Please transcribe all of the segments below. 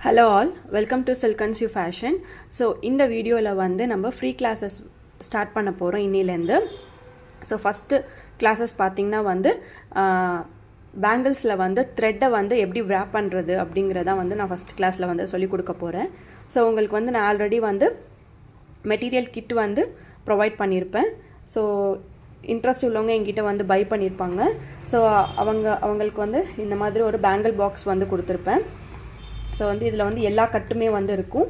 Hello all, welcome to Silkanshu Fashion. So இந்த வீடியோல வந்து நம்ம ஃப்ரீ கிளாसेस ஸ்டார்ட் பண்ண போறோம் இன்னிலேந்து. So first classes பாத்தீங்கன்னா வந்து பேங்கிள்ஸ்ல வந்து த்ரெட்டை வந்து எப்படி wrap பண்றது அப்படிங்கறத வந்து நான் ஃபர்ஸ்ட் கிளாஸ்ல வந்து சொல்லி கொடுக்க போறேன். So உங்களுக்கு வந்து நான் ஆல்ரெடி வந்து மெட்டீரியல் கிட் வந்து ப்ரொவைட் பண்ணியிருப்பேன். ஸோ இன்ட்ரெஸ்ட் உள்ளவங்க எங்கிட்ட வந்து பை பண்ணியிருப்பாங்க. ஸோ அவங்களுக்கு வந்து இந்த மாதிரி ஒரு பேங்கிள் பாக்ஸ் வந்து கொடுத்துருப்பேன். ஸோ வந்து இதில் வந்து எல்லா கட்டுமே வந்து இருக்கும்.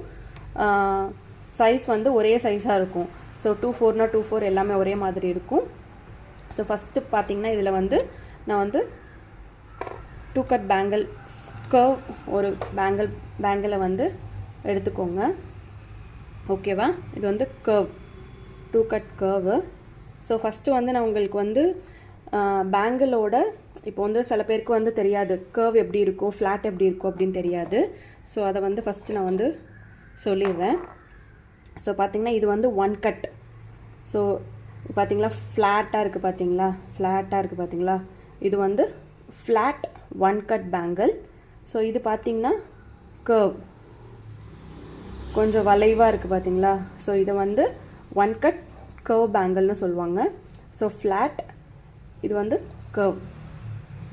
சைஸ் வந்து ஒரே சைஸாக இருக்கும். ஸோ 2/4னா 2/4 எல்லாமே ஒரே மாதிரி இருக்கும். ஸோ ஃபஸ்ட்டு பார்த்தீங்கன்னா இதில் வந்து நான் வந்து 2 கட் பேங்கிள் கர்வ் ஒரு பேங்கிளை வந்து எடுத்துக்கோங்க. ஓகேவா? இது வந்து curve 2 cut curve. So first வந்து நான் உங்களுக்கு வந்து பேங்கிளோட இப்போ வந்து சில பேருக்கு வந்து தெரியாது கர்வ் எப்படி இருக்கும், ஃப்ளாட் எப்படி இருக்கும் அப்படின்னு தெரியாது. ஸோ அதை வந்து ஃபஸ்ட்டு நான் வந்து சொல்லிடுறேன். ஸோ பார்த்திங்கன்னா இது வந்து 1 கட். ஸோ பார்த்திங்களா ஃப்ளாட்டாக இருக்குது, பார்த்திங்களா இது வந்து ஃப்ளாட் 1 கட் பேங்கிள். ஸோ இது பார்த்திங்கன்னா கர்வ் கொஞ்சம் வளைவாக இருக்குது, பார்த்திங்களா. ஸோ இதை வந்து 1 கட் கர்வ் பேங்கிள்னு சொல்லுவாங்க. ஸோ ஃப்ளாட், இது வந்து கர்வ்.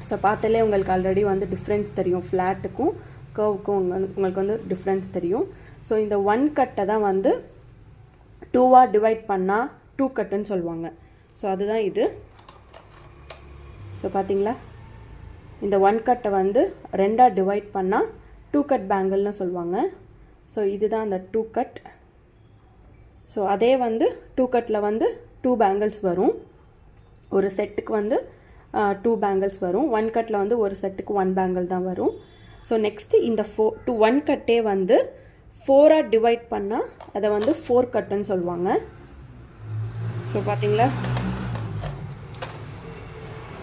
ஸோ பார்த்தாலே உங்களுக்கு ஆல்ரெடி வந்து டிஃப்ரென்ஸ் தெரியும், ஃப்ளாட்டுக்கும் கர்வுக்கும் உங்களுக்கு வந்து டிஃப்ரென்ஸ் தெரியும். ஸோ இந்த 1 கட்டை தான் வந்து 2ஆக டிவைட் பண்ணால் 2 கட்டுன்னு சொல்லுவாங்க. ஸோ அதுதான் இது. ஸோ பார்த்தீங்களா, இந்த 1 கட்டை வந்து 2ஆக டிவைட் பண்ணால் 2 கட் பேங்கிள்னு சொல்லுவாங்க. ஸோ இதுதான் அந்த 2 கட். ஸோ அதே வந்து 2 கட்டில் வந்து 2 பேங்கிள்ஸ் வரும். ஒரு செட்டுக்கு வந்து 2 பேங்கிள்ஸ் வரும். 1 கட்டில் வந்து ஒரு செட்டுக்கு 1 பேங்கிள் தான் வரும். ஸோ நெக்ஸ்ட்டு இந்த 1 கட்டே வந்து 4ஆக டிவைட் பண்ணால் அதை வந்து 4 கட்டுன்னு சொல்லுவாங்க. ஸோ பார்த்தீங்களா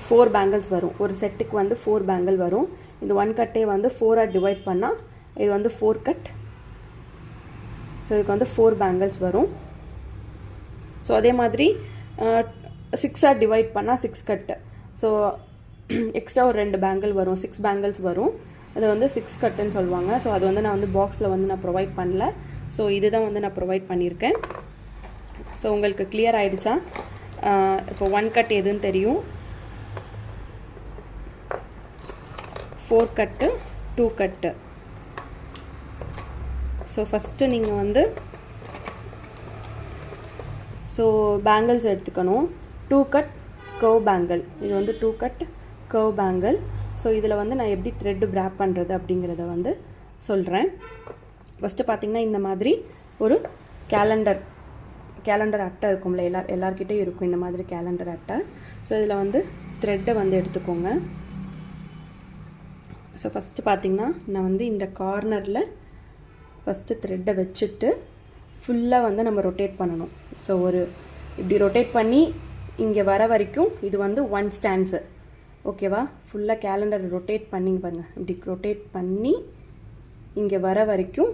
4 பேங்கிள்ஸ் வரும். ஒரு செட்டுக்கு வந்து 4 பேங்கிள் வரும். இந்த 1 கட்டே வந்து 4ஆக டிவைட் பண்ணால் இது வந்து 4 கட். ஸோ இதுக்கு வந்து 4 பேங்கிள்ஸ் வரும். ஸோ அதே மாதிரி 6ஆக டிவைட் பண்ணால் 6 கட்டு. ஸோ எக்ஸ்ட்ரா ஒரு 2 பேங்கிள் வரும், 6 பேங்கிள்ஸ் வரும். அது வந்து 6 கட்டுன்னு சொல்லுவாங்க. ஸோ அது வந்து நான் வந்து பாக்ஸில் வந்து நான் ப்ரொவைட் பண்ணல. ஸோ இதுதான் வந்து நான் ப்ரொவைட் பண்ணியிருக்கேன். ஸோ உங்களுக்கு கிளியர் ஆகிடுச்சா? இப்போ 1 கட் எதுன்னு தெரியும், 4 கட்டு, 2 கட்டு. ஸோ ஃபஸ்ட்டு நீங்கள் வந்து பேங்கிள்ஸ் எடுத்துக்கணும். 2 கட் கர்வ் பேங்கிள், இது வந்து 2 கட் கர்வ் பேங்கிள். ஸோ இதில் வந்து நான் எப்படி த்ரெட்டு wrap பண்ணுறது அப்படிங்கிறத வந்து சொல்கிறேன். ஃபஸ்ட்டு பார்த்திங்கன்னா இந்த மாதிரி ஒரு கேலண்டர் அட்டை இருக்கும்ல, எல்லார்கிட்டையும் இருக்கும் இந்த மாதிரி கேலண்டர் அட்டை. ஸோ இதில் வந்து த்ரெட்டை வந்து எடுத்துக்கோங்க. ஸோ ஃபஸ்ட்டு பார்த்திங்கன்னா நான் வந்து இந்த கார்னரில் ஃபஸ்ட்டு த்ரெட்டை வச்சுட்டு ஃபுல்லாக வந்து நம்ம ரொட்டேட் பண்ணணும். ஸோ ஒரு இப்படி ரொட்டேட் பண்ணி இங்கே வர வரைக்கும் இது வந்து 1 ஸ்டாண்ட்ஸு. ஓகேவா? ஃபுல்லாக கேலண்டர் ரொட்டேட் பண்ணிங்க பாருங்கள். இப்படி ரொட்டேட் பண்ணி இங்கே வர வரைக்கும்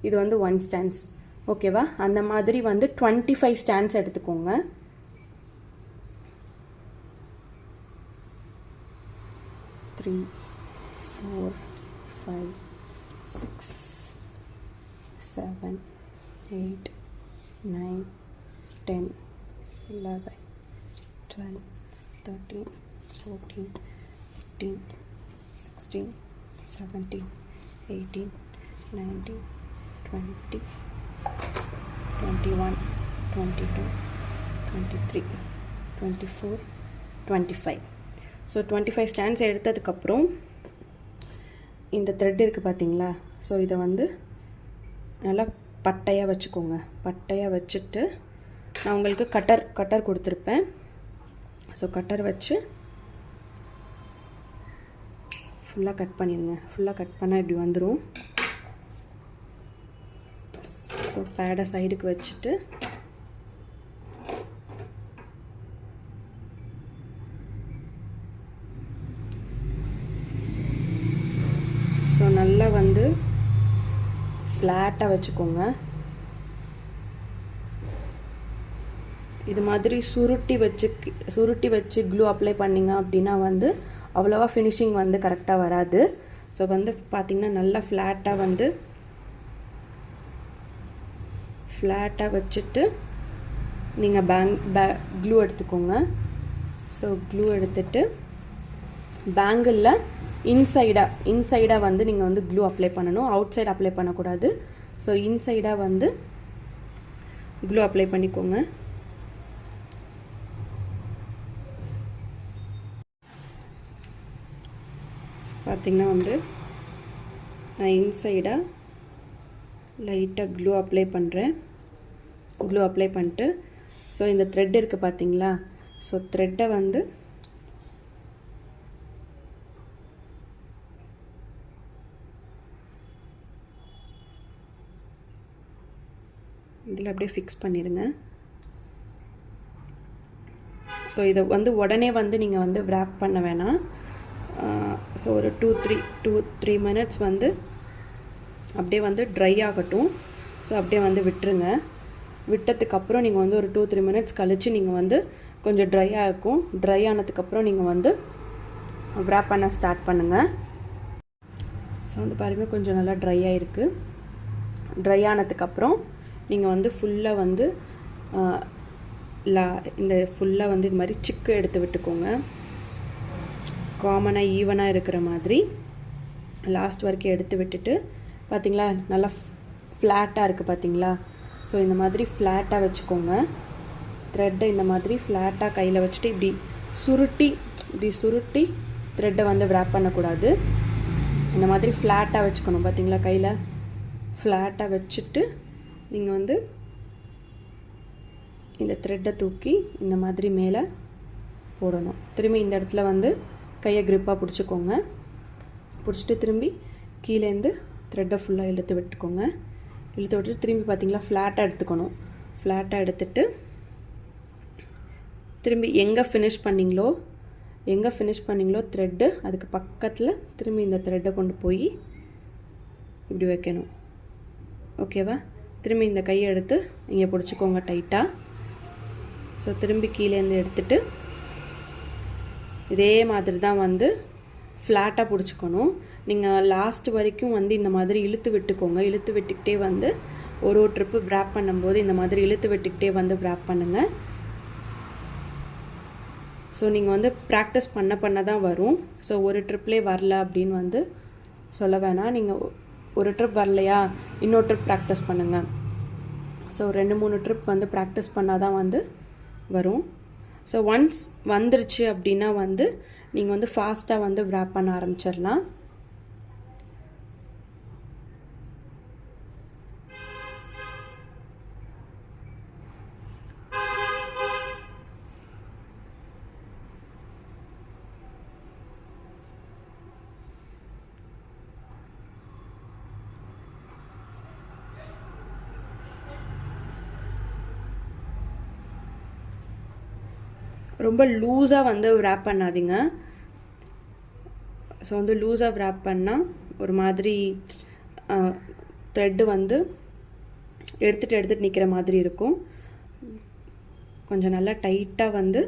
இது வந்து 1 ஸ்டாண்ட்ஸ். ஓகேவா? அந்த மாதிரி வந்து 25 ஸ்டாண்ட்ஸ் எடுத்துக்கோங்க. த்ரீ 4 5 6 7 8 9 10 11 12 13 14 15 16 17 18 19 20 21 22 23 24 25. ஸோ 25 ஸ்டாண்ட்ஸ் எடுத்ததுக்கப்புறம் இந்த த்ரெட் இருக்குது பார்த்தீங்களா. ஸோ இதை வந்து நல்லா பட்டையாக வச்சுக்கோங்க. பட்டையாக வச்சுட்டு நான் உங்களுக்கு கட்டர் கொடுத்துருப்பேன். ஸோ கட்டர் வச்சு ஃபுல்லாக கட் பண்ணிடுங்க. ஃபுல்லாக கட் பண்ணால் இப்படி வந்துடும். ஸோ பேடை சைடுக்கு வச்சுட்டு ஸோ நல்லா வந்து ஃப்ளாட்டாக வச்சுக்கோங்க. இது மாதிரி சுருட்டி வச்சு க்ளூ அப்ளை பண்ணிங்க அப்படின்னா வந்து அவ்வளோவா ஃபினிஷிங் வந்து கரெக்டாக வராது. ஸோ வந்து பார்த்திங்கன்னா நல்லா ஃப்ளாட்டாக வந்து ஃப்ளாட்டாக வச்சுட்டு நீங்கள் க்ளூ எடுத்துக்கோங்க. ஸோ க்ளூ எடுத்துட்டு பேங்கிளில் இன்சைடாக வந்து நீங்கள் வந்து க்ளூ அப்ளை பண்ணணும். அவுட் சைடு அப்ளை பண்ணக்கூடாது. ஸோ இன்சைடாக வந்து க்ளூ அப்ளை பண்ணிக்கோங்க. பார்த்திங்கன்னா வந்து நான் இன்சைடாக லைட்டாக க்ளூ அப்ளை பண்ணுறேன். க்ளூ அப்ளை பண்ணிட்டு ஸோ இந்த த்ரெட் இருக்குது பார்த்தீங்களா, ஸோ த்ரெட்டை வந்து இதில் அப்படியே ஃபிக்ஸ் பண்ணிடுங்க. ஸோ இதை வந்து உடனே வந்து நீங்கள் வந்து wrap பண்ண வேணாம். ஸோ ஒரு 2-3 மினிட்ஸ் வந்து அப்படியே வந்து ட்ரை ஆகட்டும். ஸோ அப்படியே வந்து விட்டுருங்க. விட்டதுக்கப்புறம் நீங்கள் வந்து ஒரு 2-3 மினிட்ஸ் கழித்து நீங்கள் வந்து கொஞ்சம் ட்ரையாக இருக்கும். ட்ரை ஆனதுக்கப்புறம் நீங்கள் வந்து wrap பண்ண ஸ்டார்ட் பண்ணுங்கள். ஸோ வந்து பாருங்கள் கொஞ்சம் நல்லா ட்ரையாக இருக்குது. ட்ரை ஆனதுக்கப்புறம் நீங்கள் வந்து ஃபுல்லாக வந்து இந்த ஃபுல்லாக வந்து இது மாதிரி சிக்கு எடுத்து விட்டுக்கோங்க. காமனாக ஈவனாக இருக்கிற மாதிரி லாஸ்ட் வரைக்கும் எடுத்து விட்டுட்டு பார்த்திங்களா நல்லா ஃப்ளாட்டாக இருக்குது பார்த்தீங்களா. ஸோ இந்த மாதிரி ஃப்ளாட்டாக வச்சுக்கோங்க. த்ரெட்டை இந்த மாதிரி ஃப்ளாட்டாக கையில் வச்சுட்டு இப்படி சுருட்டி த்ரெட்டை வந்து wrap பண்ணக்கூடாது. இந்த மாதிரி ஃப்ளாட்டாக வச்சுக்கணும். பார்த்தீங்களா கையில் ஃப்ளாட்டாக வச்சுட்டு நீங்கள் வந்து இந்த த்ரெட்டை தூக்கி இந்த மாதிரி மேலே போடணும். திரும்பி இந்த இடத்துல வந்து கையை க்ரிப்பாக பிடிச்சிக்கோங்க. பிடிச்சிட்டு திரும்பி கீழேருந்து த்ரெட்டை ஃபுல்லாக இழுத்து விட்டுக்கோங்க. இழுத்து விட்டுட்டு திரும்பி பார்த்திங்களா ஃப்ளாட்டாக எடுத்துக்கணும். ஃப்ளாட்டாக எடுத்துட்டு திரும்பி எங்கே ஃபினிஷ் பண்ணிங்களோ த்ரெட்டு அதுக்கு பக்கத்தில் திரும்பி இந்த த்ரெட்டை கொண்டு போய் இப்படி வைக்கணும். ஓகேவா? திரும்பி இந்த கையை எடுத்து இங்கே பிடிச்சிக்கோங்க டைட்டாக. ஸோ திரும்பி கீழேருந்து எடுத்துட்டு இதே மாதிரி தான் வந்து ஃப்ளாட்டாக பிடிச்சிக்கணும். நீங்கள் லாஸ்ட் வரைக்கும் வந்து இந்த மாதிரி இழுத்து விட்டுக்கோங்க. இழுத்து விட்டுக்கிட்டே வந்து ஒரு ட்ரிப்பு wrap பண்ணும்போது இந்த மாதிரி இழுத்து விட்டுக்கிட்டே வந்து wrap பண்ணுங்கள். ஸோ நீங்கள் வந்து ப்ராக்டிஸ் பண்ண தான் வரும். ஸோ ஒரு ட்ரிப்லேயே வரல அப்படின்னு வந்து சொல்ல வேணாம். நீங்கள் ஒரு ட்ரிப் வரலையா இன்னொரு ட்ரிப் ப்ராக்டிஸ் பண்ணுங்கள். ஸோ 2-3 ட்ரிப் வந்து ப்ராக்டிஸ் பண்ணால் தான் வந்து வரும். ஸோ ஒன்ஸ் வந்துருச்சு அப்படின்னா வந்து நீங்கள் வந்து ஃபாஸ்ட்டாக வந்து wrap பண்ண ஆரம்பிச்சிடலாம். ரொம்ப லூஸாக வந்து wrap பண்ணாதீங்க. ஸோ வந்து லூஸாக wrap பண்ணால் ஒரு மாதிரி த்ரெட்டு வந்து எடுத்துகிட்டு நிற்கிற மாதிரி இருக்கும். கொஞ்சம் நல்லா டைட்டாக வந்து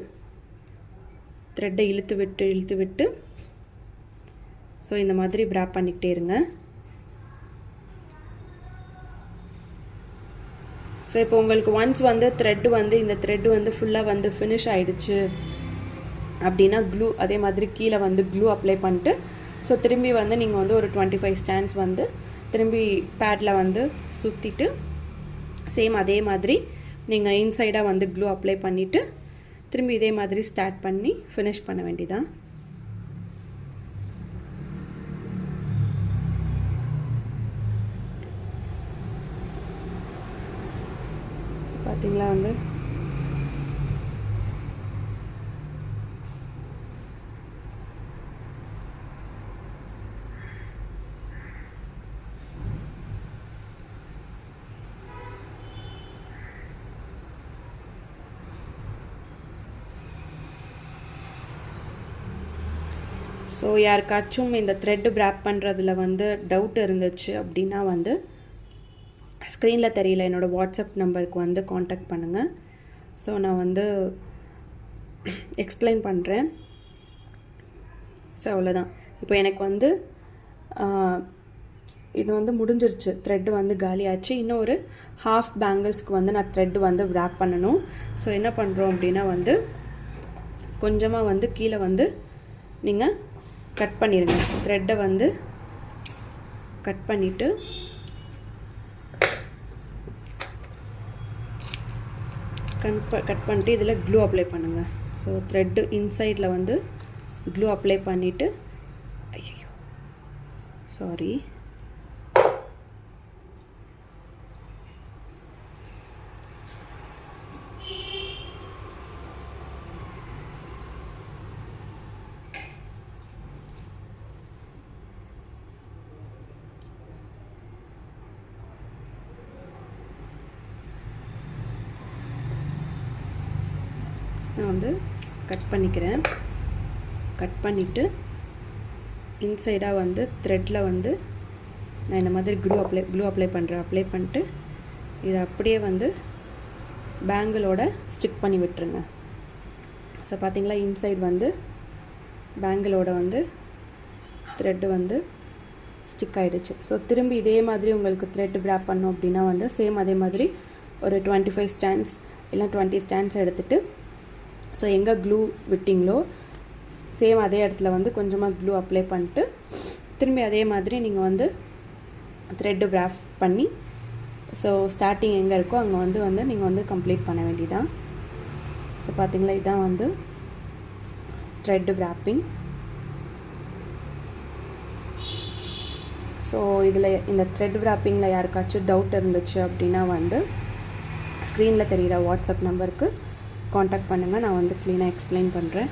த்ரெட்டை இழுத்து விட்டு ஸோ இந்த மாதிரி wrap பண்ணிக்கிட்டே இருங்க. ஸோ இப்போ உங்களுக்கு ஒன்ஸ் வந்து இந்த த்ரெட்டு வந்து ஃபுல்லாக வந்து ஃபினிஷ் ஆகிடுச்சு அப்படின்னா க்ளூ அதே மாதிரி கீழே வந்து க்ளூ அப்ளை பண்ணிட்டு ஸோ திரும்பி வந்து நீங்கள் வந்து ஒரு 25 ஸ்டாண்ட்ஸ் வந்து திரும்பி பேடில் வந்து சுற்றிட்டு சேம் அதே மாதிரி நீங்கள் இன்சைடாக வந்து க்ளூ அப்ளை பண்ணிவிட்டு திரும்பி இதே மாதிரி ஸ்டார்ட் பண்ணி ஃபினிஷ் பண்ண வேண்டியதான். பார்த்தீங்களா வந்து ஸோ யாருக்காச்சும் இந்த த்ரெட்டு wrap பண்ணுறதுல வந்து டவுட் இருந்துச்சு அப்படின்னா வந்து ஸ்க்ரீனில் தெரியல என்னோடய வாட்ஸ்அப் நம்பருக்கு வந்து காண்டாக்ட் பண்ணுங்கள். ஸோ நான் வந்து எக்ஸ்பிளைன் பண்ணுறேன். ஸோ அவ்வளோதான். இப்போ எனக்கு வந்து இது வந்து முடிஞ்சிருச்சு, த்ரெட்டு வந்து காலியாச்சு. இன்னும் ஒரு ஹாஃப் பேங்கிள்ஸ்க்கு வந்து நான் த்ரெட்டு வந்து wrap பண்ணணும். ஸோ என்ன பண்ணுறோம் அப்படின்னா வந்து கொஞ்சமாக வந்து கீழே வந்து நீங்கள் கட் பண்ணிடுங்க. த்ரெட்டை வந்து கட் பண்ணிவிட்டு கட் பண்ணிட்டு இதில் க்ளூ அப்ளை பண்ணுங்கள். ஸோ த்ரெட்டு இன்சைடில் வந்து க்ளூ அப்ளை பண்ணிவிட்டு, ஐயோ சாரி, நான் வந்து கட் பண்ணிக்கிறேன். கட் பண்ணிவிட்டு இன்சைடாக வந்து த்ரெட்டில் வந்து நான் இந்த மாதிரி க்ளூ அப்ளை பண்ணுறேன். அப்ளை பண்ணிட்டு இதை அப்படியே வந்து பேங்கிளோட ஸ்டிக் பண்ணி விட்டுருங்க. ஸோ பார்த்தீங்களா, இன்சைட் வந்து பேங்கிளோட வந்து த்ரெட்டு வந்து ஸ்டிக் ஆகிடுச்சு. ஸோ திரும்பி இதே மாதிரி உங்களுக்கு த்ரெட் wrap பண்ணோம் அப்படின்னா வந்து சேம் அதே மாதிரி ஒரு 25 ஸ்டாண்ட்ஸ் இல்லை 20 ஸ்டாண்ட்ஸ் எடுத்துகிட்டு, ஸோ எங்கே க்ளூ விட்டிங்களோ சேம் அதே இடத்துல வந்து கொஞ்சமாக க்ளூ அப்ளை பண்ணிட்டு திரும்பி அதே மாதிரி நீங்கள் வந்து த்ரெட்டு wrap பண்ணி, ஸோ ஸ்டார்டிங் எங்கே இருக்கோ அங்கே வந்து நீங்கள் வந்து கம்ப்ளீட் பண்ண வேண்டியதான். ஸோ பார்த்தீங்களா, இதுதான் வந்து த்ரெட்டு wrapping. ஸோ இதில் இந்த த்ரெட் wrappingல யாருக்காச்சும் டவுட் இருந்துச்சு அப்படின்னா வந்து ஸ்க்ரீனில் தெரிகிற வாட்ஸ்அப் நம்பருக்கு காண்டாக்ட் பண்ணுங்கள். நான் வந்து க்ளீனாக எக்ஸ்பிளைன் பண்ணுறேன்.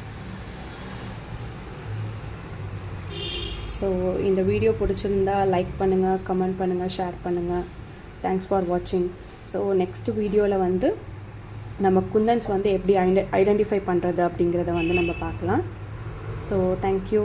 ஸோ இந்த வீடியோ பிடிச்சிருந்தா லைக் பண்ணுங்கள், கமெண்ட் பண்ணுங்கள், ஷேர் பண்ணுங்கள். தேங்க்ஸ் ஃபார் வாட்சிங். ஸோ நெக்ஸ்ட் வீடியோவில் வந்து நம்ம குந்தன்ஸ் வந்து எப்படி ஐடென்டிஃபை பண்ணுறது அப்படிங்கிறத வந்து நம்ம பார்க்கலாம். So thank you.